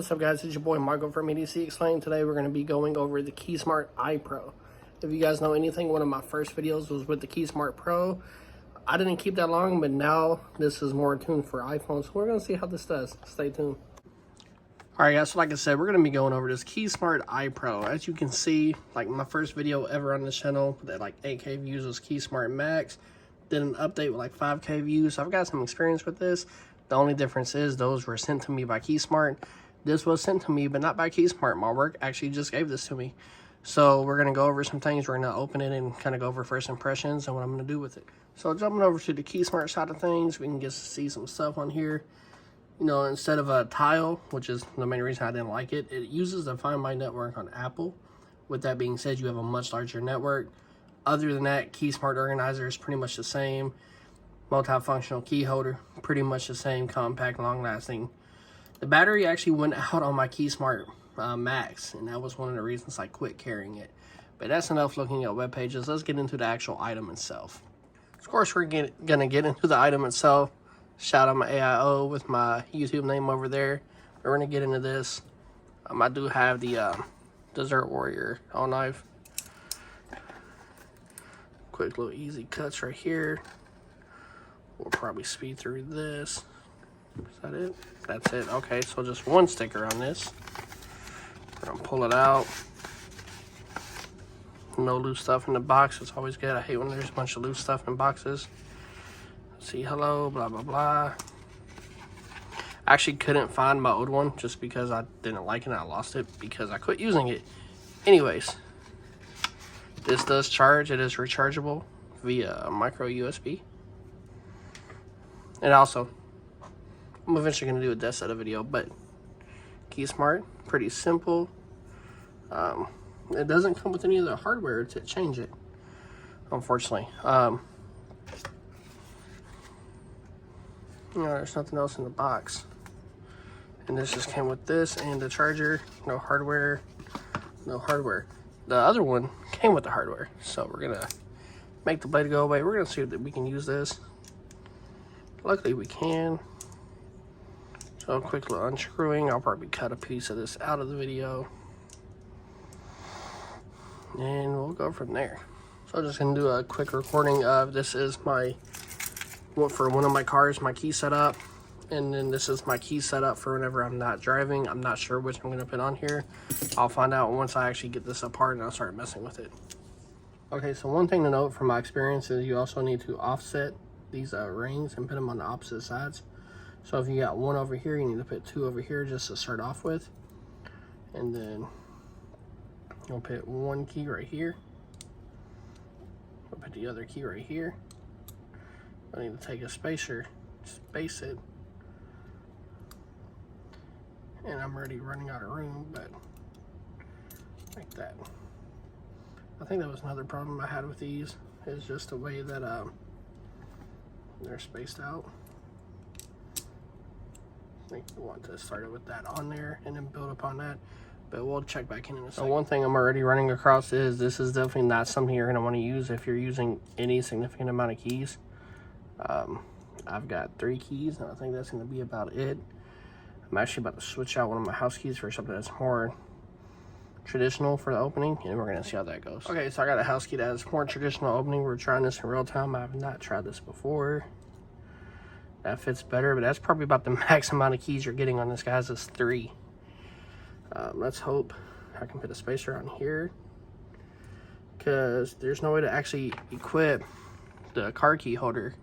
What's up, guys? It's your boy Marco from EDC Explained. Today we're going to be going over the Keysmart Ipro. If you guys know anything, one of my first videos was with the Keysmart Pro. I didn't keep that long, but now this is more tuned for iPhones. So we're going to see how this does. Stay tuned. Alright guys, so like I said, we're going to be going over this Keysmart Ipro. As you can see, like my first video ever on this channel that like 8K views was Keysmart Max. Did an update with like 5K views. So I've got some experience with this. The only difference is those were sent to me by Keysmart. This was sent to me, but not by Keysmart. My work actually just gave this to me. So we're going to go over some things. We're going to open it and kind of go over first impressions and what I'm going to do with it. So jumping over to the Keysmart side of things, we can get to see some stuff on here. You know, instead of a tile, which is the main reason I didn't like it, it uses the Find My Network on Apple. With that being said, you have a much larger network. Other than that, Keysmart Organizer is pretty much the same. Multifunctional key holder, pretty much the same, compact, long-lasting. The battery actually went out on my Keysmart Max, and that was one of the reasons I quit carrying it. But that's enough looking at web pages. Let's get into the actual item itself. Of course, we're gonna get into the item itself. Shout out my AIO with my YouTube name over there. We're gonna get into this. I do have the Desert Warrior all knife. Quick little easy cuts right here. We'll probably speed through this. Is that it? That's it. Okay, so just one sticker on this. We're gonna pull it out. No loose stuff in the box. It's always good. I hate when there's a bunch of loose stuff in boxes. See, hello, blah, blah, blah. I actually couldn't find my old one just because I didn't like it and I lost it because I quit using it. Anyways, this does charge. It is rechargeable via a micro USB. And also, I'm eventually going to do a death set video, but Keysmart, pretty simple. It doesn't come with any of the hardware to change it, unfortunately. You know, there's nothing else in the box. And this just came with this and the charger. No hardware. No hardware. The other one came with the hardware. So we're going to make the blade go away. We're going to see if we can use this. Luckily we can. So a quick little unscrewing. I'll probably cut a piece of this out of the video. And we'll go from there. So I'm just going to do a quick recording of this is my, for one of my cars, my key setup. And then this is my key setup for whenever I'm not driving. I'm not sure which I'm going to put on here. I'll find out once I actually get this apart and I'll start messing with it. Okay, so one thing to note from my experience is you also need to offset these rings and put them on the opposite sides. So if you got one over here, you need to put two over here just to start off with. And then you'll put one key right here. We'll put the other key right here. I need to take a spacer, space it. And I'm already running out of room, but like that. I think that was another problem I had with these, is just the way that they're spaced out. I think we want to start it with that on there and then build upon that, but we'll check back in a second. So one thing I'm already running across is this is definitely not something you're going to want to use if you're using any significant amount of keys. I've got 3 keys and I think that's going to be about it. I'm actually about to switch out one of my house keys for something that's more traditional for the opening, and we're going to see how that goes. Okay, so I got a house key that has more traditional opening. We're trying this in real time. I have not tried this before. That fits better, but that's probably about the max amount of keys you're getting on this, guys, is 3. Let's hope I can put a spacer on here, because there's no way to actually equip the car key holder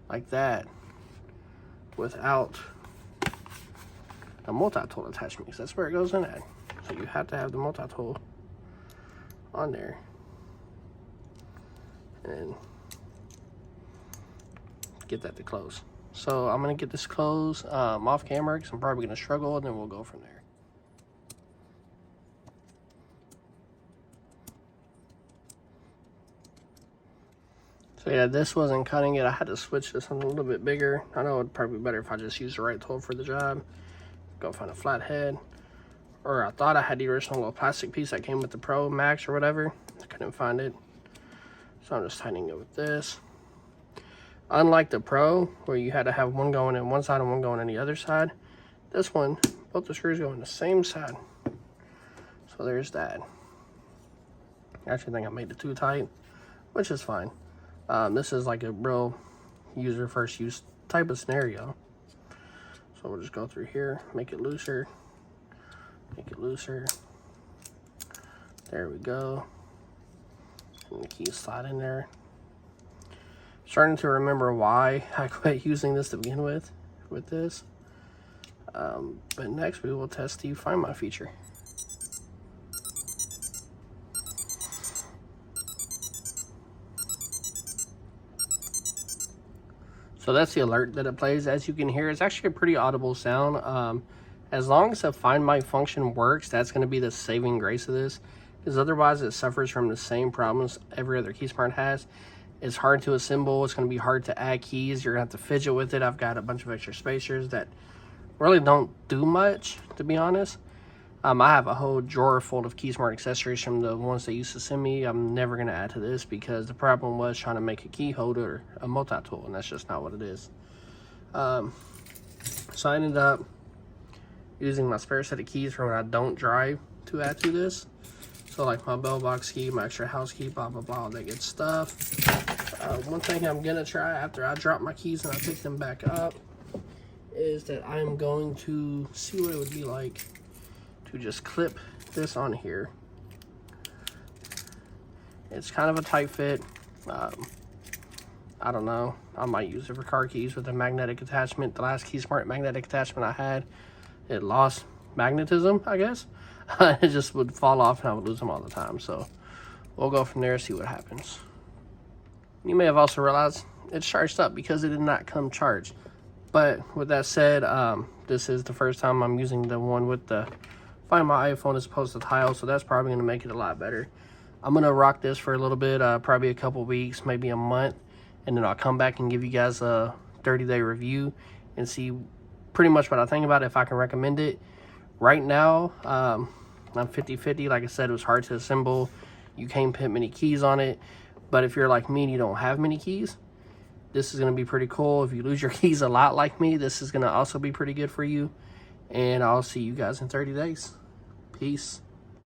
like that without a multi-tool attachment, because that's where it goes in at. So you have to have the multi-tool on there. And get that to close. So I'm going to get this closed off camera, because I'm probably going to struggle, and then we'll go from there. So yeah, this wasn't cutting it. I had to switch to something a little bit bigger. I know it'd probably be better if I just used the right tool for the job. Go find a flathead. Or I thought I had the original little plastic piece that came with the Pro Max or whatever. I couldn't find it. So I'm just tightening it with this. Unlike the Pro, where you had to have one going in one side and one going on the other side, this one both the screws go in the same side. So there's that. I actually think I made it too tight, which is fine. This is like a real user first use type of scenario. So we'll just go through here, make it looser, make it looser. There we go. And the keys slide in there. Starting to remember why I quit using this to begin with this. But next we will test the Find My feature. So that's the alert that it plays. As you can hear, it's actually a pretty audible sound. As long as the Find My function works, that's going to be the saving grace of this. Because otherwise it suffers from the same problems every other Keysmart has. It's hard to assemble. It's going to be hard to add keys. You're going to have to fidget with it. I've got a bunch of extra spacers that really don't do much, to be honest. I have a whole drawer full of Keysmart accessories from the ones they used to send me. I'm never going to add to this because the problem was trying to make a key holder a multi-tool, and that's just not what it is. So I ended up using my spare set of keys for when I don't drive to add to this. So like my bell box key, my extra house key, blah, blah, blah, all that good stuff. One thing I'm going to try after I drop my keys and I pick them back up is that I'm going to see what it would be like to just clip this on here. It's kind of a tight fit. I don't know. I might use it for car keys with a magnetic attachment. The last Keysmart magnetic attachment I had, it lost magnetism, I guess. It just would fall off and I would lose them all the time. So we'll go from there, see what happens. You may have also realized it's charged up because it did not come charged. But with that said, this is the first time I'm using the one with the Find My iPhone as opposed to Tile, so that's probably going to make it a lot better. I'm going to rock this for a little bit, probably a couple weeks, maybe a month, and then I'll come back and give you guys a 30-day review and see pretty much what I think about it, if I can recommend it. Right now, I'm 50-50. Like I said, it was hard to assemble. You can't put many keys on it. But if you're like me and you don't have many keys, this is going to be pretty cool. If you lose your keys a lot like me, this is going to also be pretty good for you. And I'll see you guys in 30 days. Peace.